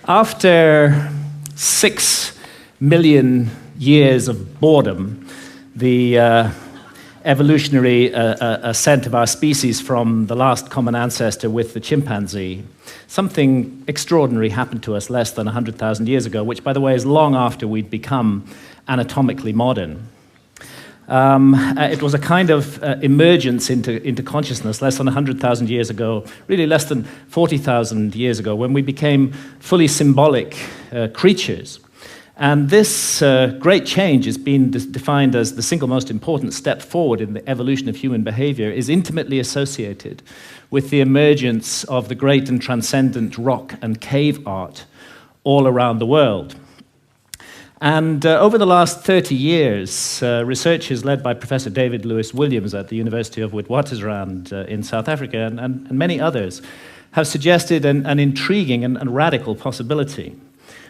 After 6 million years of boredom, the evolutionary ascent of our species from the last common ancestor with the chimpanzee, something extraordinary happened to us less than 100,000 years ago, which, by the way, is long after we'd become anatomically modern. It was a kind of emergence into consciousness less than 100,000 years ago, really less than 40,000 years ago, when we became fully symbolic creatures. And this great change has been defined as the single most important step forward in the evolution of human behavior, is intimately associated with the emergence of the great and transcendent rock and cave art all around the world. And over the last 30 years, researchers led by Professor David Lewis Williams at the University of Witwatersrand in South Africa and many others have suggested an intriguing and radical possibility,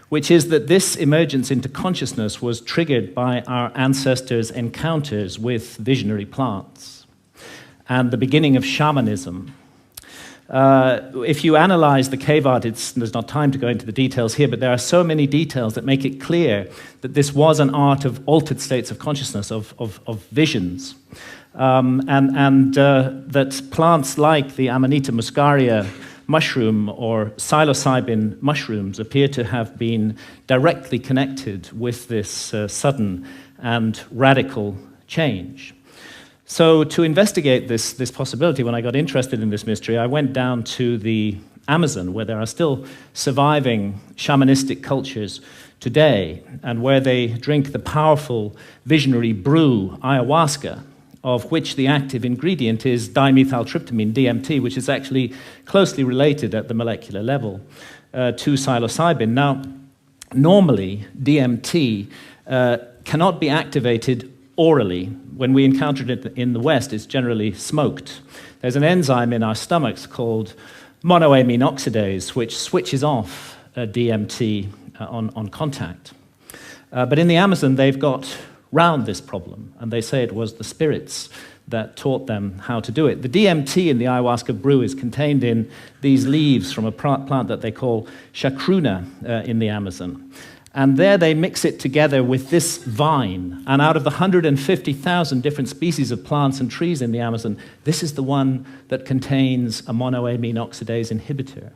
which is that this emergence into consciousness was triggered by our ancestors' encounters with visionary plants and the beginning of shamanism. If you analyze the cave art, there's not time to go into the details here, but there are so many details that make it clear that this was an art of altered states of consciousness, of visions, and that plants like the Amanita muscaria mushroom or psilocybin mushrooms appear to have been directly connected with this sudden and radical change. So to investigate this possibility, when I got interested in this mystery, I went down to the Amazon, where there are still surviving shamanistic cultures today, and where they drink the powerful visionary brew, ayahuasca, of which the active ingredient is dimethyltryptamine, DMT, which is actually closely related at the molecular level to psilocybin. Now, normally, DMT cannot be activated orally. When we encounter it in the West, it's generally smoked. There's an enzyme in our stomachs called monoamine oxidase, which switches off DMT on contact. But in the Amazon, they've got round this problem, and they say it was the spirits that taught them how to do it. The DMT in the ayahuasca brew is contained in these leaves from a plant that they call chacruna in the Amazon. And there they mix it together with this vine. And out of the 150,000 different species of plants and trees in the Amazon, this is the one that contains a monoamine oxidase inhibitor,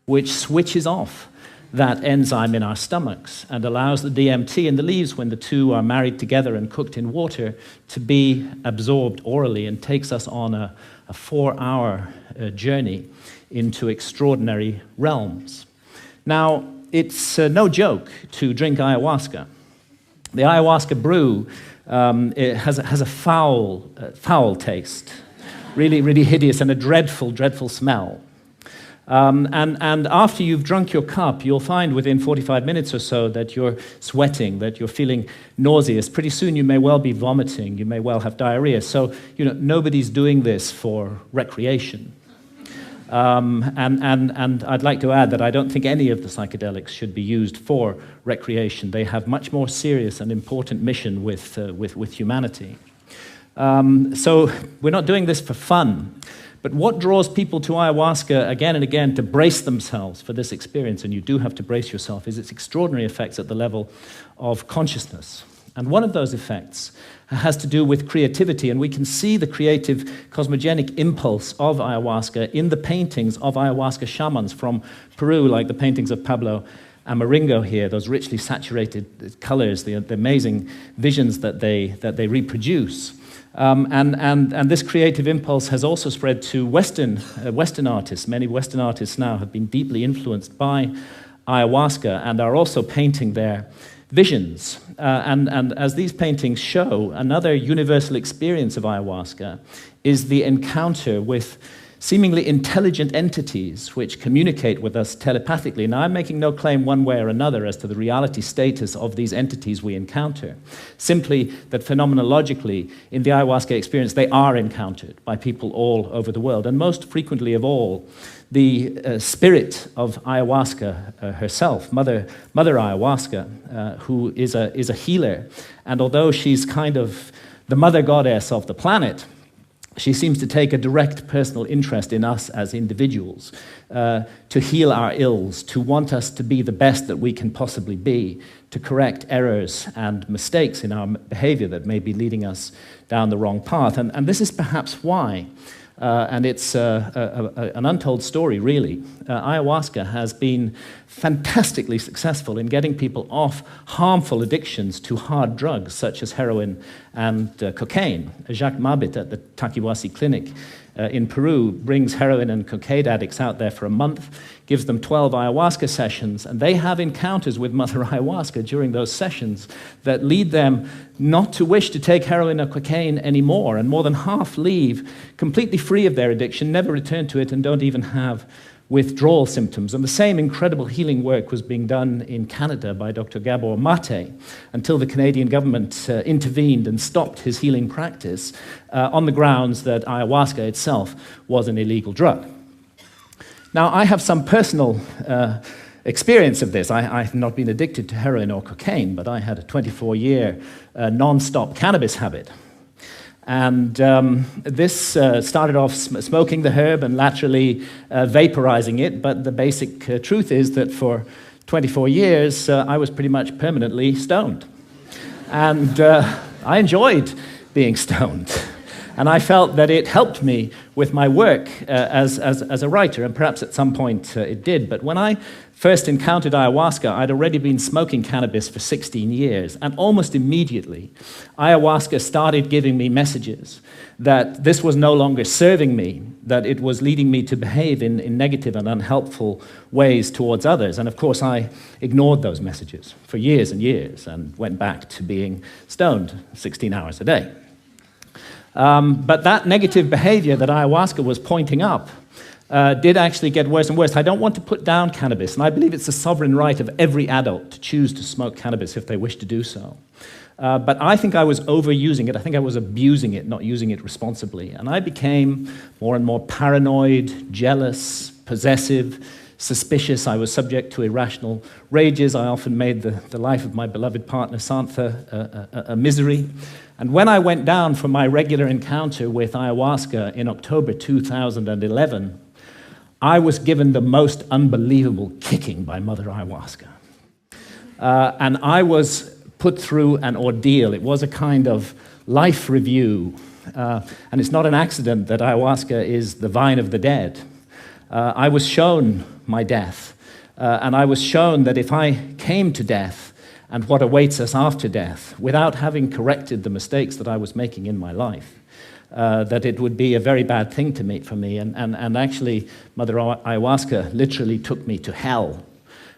which switches off that enzyme in our stomachs and allows the DMT in the leaves, when the two are married together and cooked in water, to be absorbed orally and takes us on a 4-hour journey into extraordinary realms. Now, it's no joke to drink ayahuasca. The ayahuasca brew it has a foul taste, really hideous, and a dreadful smell. And after you've drunk your cup, you'll find within 45 minutes or so that you're sweating, that you're feeling nauseous. Pretty soon you may well be vomiting, you may well have diarrhea. So, nobody's doing this for recreation. And I'd like to add that I don't think any of the psychedelics should be used for recreation. They have much more serious and important mission with humanity. So we're not doing this for fun. But what draws people to ayahuasca again and again to brace themselves for this experience, and you do have to brace yourself, is its extraordinary effects at the level of consciousness. And one of those effects has to do with creativity, and we can see the creative cosmogenic impulse of ayahuasca in the paintings of ayahuasca shamans from Peru, like the paintings of Pablo Amaringo here, those richly saturated colors, the amazing visions that they reproduce. And this creative impulse has also spread to Western artists. Many Western artists now have been deeply influenced by ayahuasca and are also painting their visions. And as these paintings show, another universal experience of ayahuasca is the encounter with seemingly intelligent entities which communicate with us telepathically. Now, I'm making no claim one way or another as to the reality status of these entities we encounter, simply that phenomenologically, in the ayahuasca experience, they are encountered by people all over the world. And most frequently of all, the spirit of ayahuasca herself, Mother Ayahuasca, who is a healer. And although she's kind of the mother goddess of the planet, She seems to take a direct personal interest in us as individuals, to heal our ills, to want us to be the best that we can possibly be, to correct errors and mistakes in our behavior that may be leading us down the wrong path. And this is perhaps why, and it's an untold story, really. Ayahuasca has been fantastically successful in getting people off harmful addictions to hard drugs, such as heroin and cocaine. Jacques Mabit at the Taquihuasi Clinic in Peru brings heroin and cocaine addicts out there for a month, gives them 12 ayahuasca sessions, and they have encounters with Mother Ayahuasca during those sessions that lead them not to wish to take heroin or cocaine anymore, and more than half leave completely free of their addiction, never return to it, and don't even have withdrawal symptoms. And the same incredible healing work was being done in Canada by Dr. Gabor Mate until the Canadian government intervened and stopped his healing practice on the grounds that ayahuasca itself was an illegal drug. Now, I have some personal experience of this. I have not been addicted to heroin or cocaine, but I had a 24-year non-stop cannabis habit. And this started off smoking the herb and laterally vaporizing it, but the basic truth is that for 24 years, I was pretty much permanently stoned. And I enjoyed being stoned. And I felt that it helped me with my work as a writer, and perhaps at some point it did. But when I first encountered ayahuasca, I'd already been smoking cannabis for 16 years, and almost immediately, ayahuasca started giving me messages that this was no longer serving me, that it was leading me to behave in negative and unhelpful ways towards others. And of course, I ignored those messages for years and years and went back to being stoned 16 hours a day. But that negative behavior that ayahuasca was pointing up did actually get worse and worse. I don't want to put down cannabis, and I believe it's the sovereign right of every adult to choose to smoke cannabis if they wish to do so. But I think I was overusing it. I think I was abusing it, not using it responsibly. And I became more and more paranoid, jealous, possessive, suspicious. I was subject to irrational rages. I often made the life of my beloved partner, Santha, a misery. And when I went down for my regular encounter with ayahuasca in October 2011, I was given the most unbelievable kicking by Mother Ayahuasca. And I was put through an ordeal. It was a kind of life review. And it's not an accident that ayahuasca is the vine of the dead. I was shown my death. And I was shown that if I came to death, and what awaits us after death, without having corrected the mistakes that I was making in my life, that it would be a very bad thing for me. And actually, Mother Ayahuasca literally took me to hell.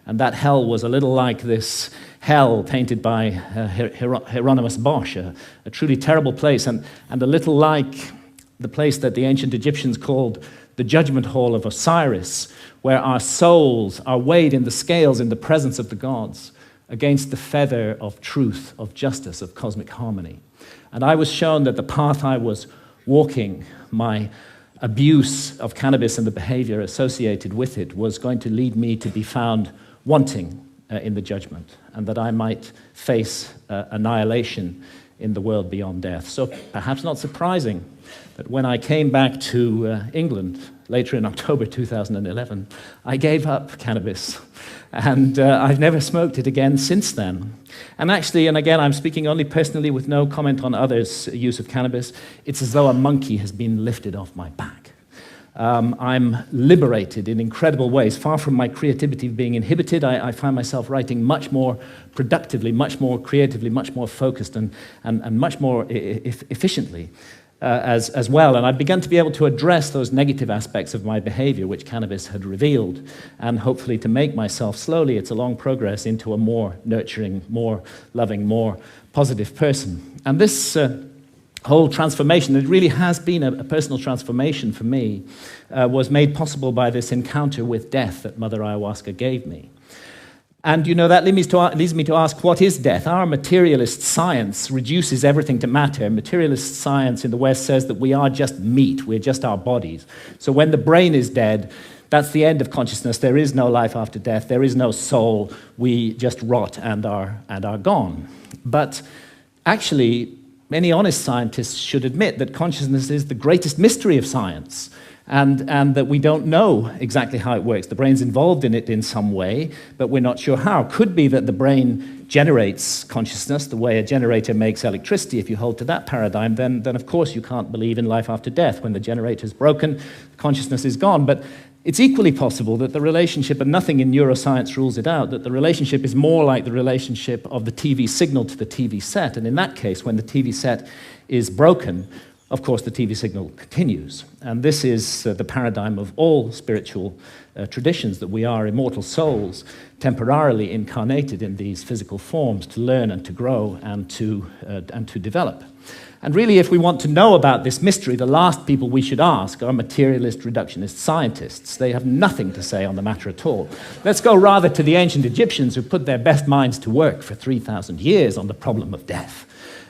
And that hell was a little like this hell painted by Hieronymus Bosch, a truly terrible place, and a little like the place that the ancient Egyptians called the judgment hall of Osiris, where our souls are weighed in the scales in the presence of the gods, against the feather of truth, of justice, of cosmic harmony. And I was shown that the path I was walking, my abuse of cannabis and the behavior associated with it, was going to lead me to be found wanting in the judgment, and that I might face annihilation in the world beyond death. So perhaps not surprising that when I came back to England later in October 2011, I gave up cannabis. And I've never smoked it again since then. And actually, and again, I'm speaking only personally with no comment on others' use of cannabis, it's as though a monkey has been lifted off my back. I'm liberated in incredible ways. Far from my creativity being inhibited, I find myself writing much more productively, much more creatively, much more focused, and much more efficiently. As well, and I've begun to be able to address those negative aspects of my behavior which cannabis had revealed, and hopefully to make myself slowly, it's a long progress, into a more nurturing, more loving, more positive person. And this whole transformation, it really has been a personal transformation for me, was made possible by this encounter with death that Mother Ayahuasca gave me. And, you know, that leads me to ask, what is death? Our materialist science reduces everything to matter. Materialist science in the West says that we are just meat, we're just our bodies. So when the brain is dead, that's the end of consciousness. There is no life after death. There is no soul. We just rot and are gone. But actually, many honest scientists should admit that consciousness is the greatest mystery of science, and that we don't know exactly how it works. The brain's involved in it in some way, but we're not sure how. Could be that the brain generates consciousness the way a generator makes electricity. If you hold to that paradigm, then of course you can't believe in life after death. When the generator's broken, consciousness is gone. But it's equally possible that the relationship, and nothing in neuroscience rules it out, that the relationship is more like the relationship of the TV signal to the TV set. And in that case, when the TV set is broken, of course, the TV signal continues. And this is the paradigm of all spiritual traditions, that we are immortal souls, temporarily incarnated in these physical forms to learn and to grow and to develop. And really, if we want to know about this mystery, the last people we should ask are materialist reductionist scientists. They have nothing to say on the matter at all. Let's go rather to the ancient Egyptians, who put their best minds to work for 3,000 years on the problem of death,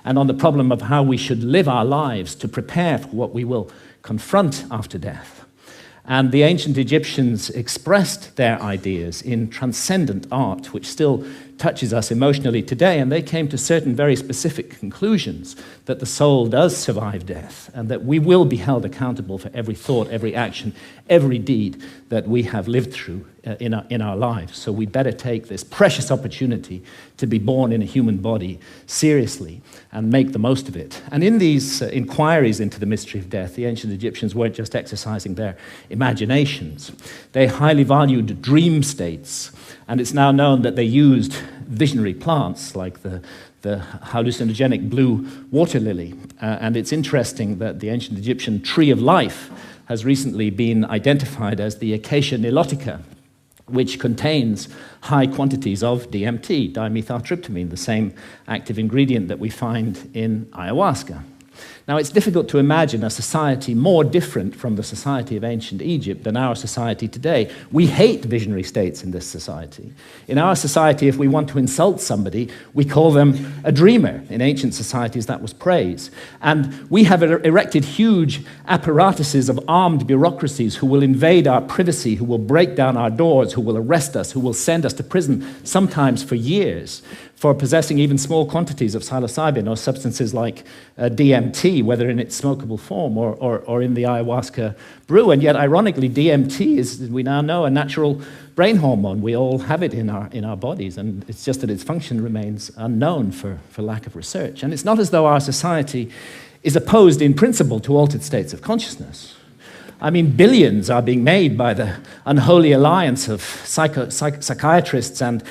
and on the problem of how we should live our lives to prepare for what we will confront after death. And the ancient Egyptians expressed their ideas in transcendent art, which still touches us emotionally today, and they came to certain very specific conclusions, that the soul does survive death, and that we will be held accountable for every thought, every action, every deed that we have lived through in our lives. So we better take this precious opportunity to be born in a human body seriously and make the most of it. And in these inquiries into the mystery of death, the ancient Egyptians weren't just exercising their imaginations. They highly valued dream states, and it's now known that they used visionary plants like the hallucinogenic blue water lily. And it's interesting that the ancient Egyptian tree of life has recently been identified as the Acacia nilotica, which contains high quantities of DMT, dimethyltryptamine, the same active ingredient that we find in ayahuasca. Now, it's difficult to imagine a society more different from the society of ancient Egypt than our society today. We hate visionary states in this society. In our society, if we want to insult somebody, we call them a dreamer. In ancient societies, that was praise. And we have erected huge apparatuses of armed bureaucracies who will invade our privacy, who will break down our doors, who will arrest us, who will send us to prison, sometimes for years, for possessing even small quantities of psilocybin or substances like DMT, whether in its smokable form or in the ayahuasca brew. And yet, ironically, DMT is, we now know, a natural brain hormone. We all have it in our bodies, and it's just that its function remains unknown for lack of research. And it's not as though our society is opposed in principle to altered states of consciousness. I mean, billions are being made by the unholy alliance of psychiatrists and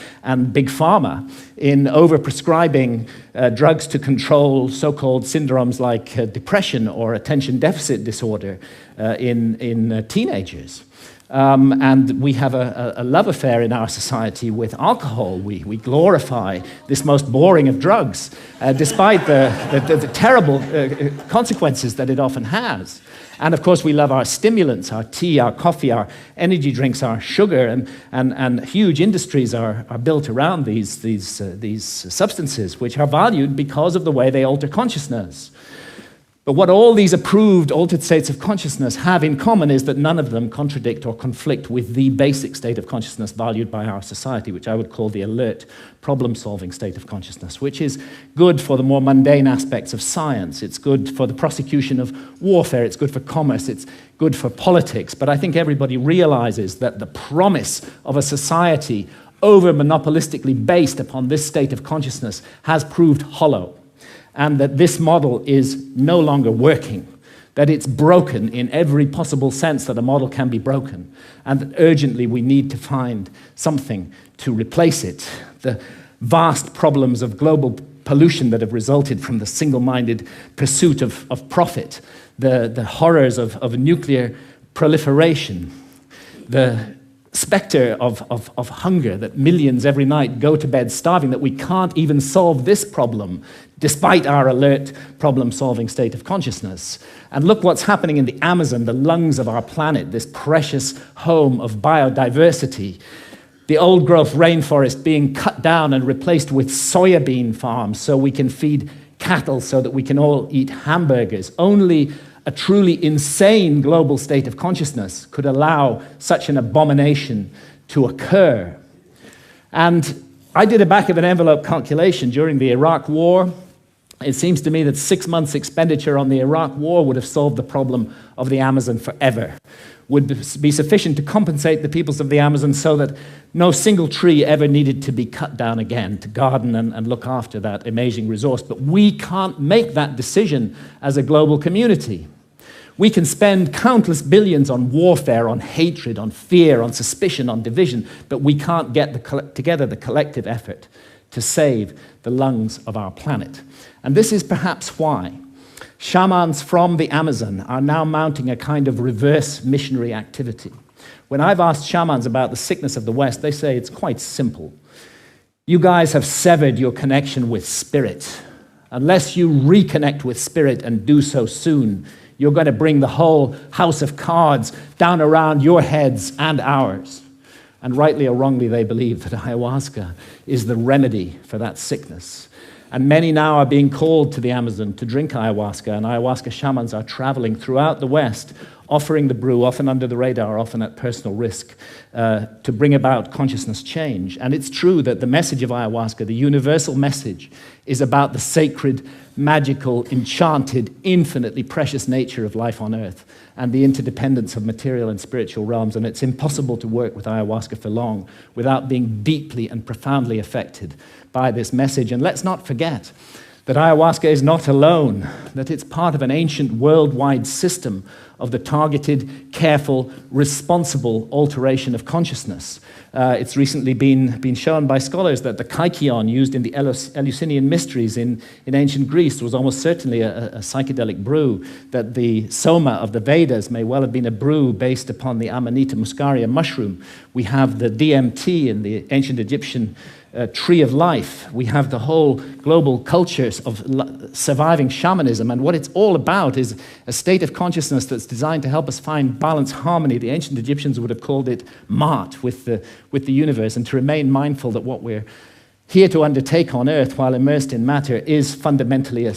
big pharma in overprescribing drugs to control so-called syndromes like depression or attention deficit disorder in teenagers. And we have a love affair in our society with alcohol. We glorify this most boring of drugs, despite the terrible consequences that it often has. And of course, we love our stimulants, our tea, our coffee, our energy drinks, our sugar, and huge industries are built around these substances, which are valued because of the way they alter consciousness. But what all these approved altered states of consciousness have in common is that none of them contradict or conflict with the basic state of consciousness valued by our society, which I would call the alert, problem-solving state of consciousness, which is good for the more mundane aspects of science. It's good for the prosecution of warfare. It's good for commerce. It's good for politics. But I think everybody realizes that the promise of a society over-monopolistically based upon this state of consciousness has proved hollow, and that this model is no longer working, that it's broken in every possible sense that a model can be broken, and that urgently we need to find something to replace it. The vast problems of global pollution that have resulted from the single-minded pursuit of profit, the horrors of nuclear proliferation, the specter of hunger, that millions every night go to bed starving, that we can't even solve this problem despite our alert problem-solving state of consciousness. And look what's happening in the Amazon, the lungs of our planet, this precious home of biodiversity. The old-growth rainforest being cut down and replaced with soybean farms so we can feed cattle, so that we can all eat hamburgers. Only a truly insane global state of consciousness could allow such an abomination to occur. And I did a back-of-an-envelope calculation during the Iraq War. It seems to me that 6 months' expenditure on the Iraq War would have solved the problem of the Amazon forever, would be sufficient to compensate the peoples of the Amazon so that no single tree ever needed to be cut down again to garden and look after that amazing resource. But we can't make that decision as a global community. We can spend countless billions on warfare, on hatred, on fear, on suspicion, on division, but we can't get together the collective effort to save the lungs of our planet. And this is perhaps why shamans from the Amazon are now mounting a kind of reverse missionary activity. When I've asked shamans about the sickness of the West, they say it's quite simple. You guys have severed your connection with spirit. Unless you reconnect with spirit and do so soon, you're going to bring the whole house of cards down around your heads and ours. And rightly or wrongly, they believe that ayahuasca is the remedy for that sickness. And many now are being called to the Amazon to drink ayahuasca, and ayahuasca shamans are traveling throughout the West, offering the brew, often under the radar, often at personal risk, to bring about consciousness change. And it's true that the message of ayahuasca, the universal message, is about the sacred, magical, enchanted, infinitely precious nature of life on Earth and the interdependence of material and spiritual realms. And it's impossible to work with ayahuasca for long without being deeply and profoundly affected by this message. And let's not forget that ayahuasca is not alone, that it's part of an ancient worldwide system of the targeted, careful, responsible alteration of consciousness. It's recently been shown by scholars that the kykeon used in the Eleusinian mysteries in ancient Greece was almost certainly a psychedelic brew, that the soma of the Vedas may well have been a brew based upon the Amanita muscaria mushroom. We have the DMT in the ancient Egyptian tree of life. We have the whole global cultures of surviving shamanism, and what it's all about is a state of consciousness that's designed to help us find balance, harmony. The ancient Egyptians would have called it Ma'at, with the universe, and to remain mindful that what we're here to undertake on Earth while immersed in matter is fundamentally a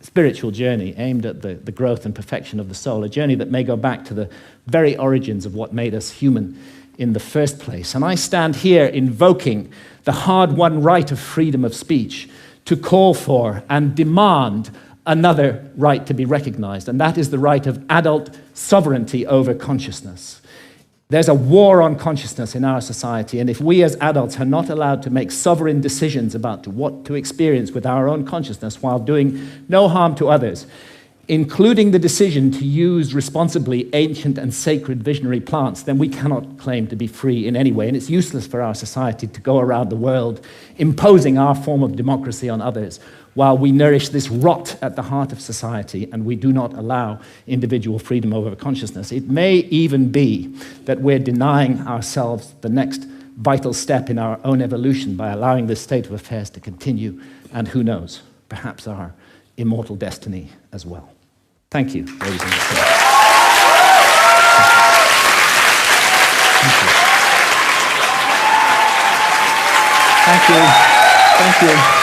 spiritual journey aimed at the growth and perfection of the soul, a journey that may go back to the very origins of what made us human in the first place. And I stand here invoking the hard-won right of freedom of speech to call for and demand another right to be recognized, and that is the right of adult sovereignty over consciousness. There's a war on consciousness in our society, and if we as adults are not allowed to make sovereign decisions about what to experience with our own consciousness while doing no harm to others, including the decision to use responsibly ancient and sacred visionary plants, then we cannot claim to be free in any way. And it's useless for our society to go around the world imposing our form of democracy on others while we nourish this rot at the heart of society and we do not allow individual freedom over consciousness. It may even be that we're denying ourselves the next vital step in our own evolution by allowing this state of affairs to continue, and who knows, perhaps our immortal destiny as well. Thank you, ladies and gentlemen. Thank you. Thank you.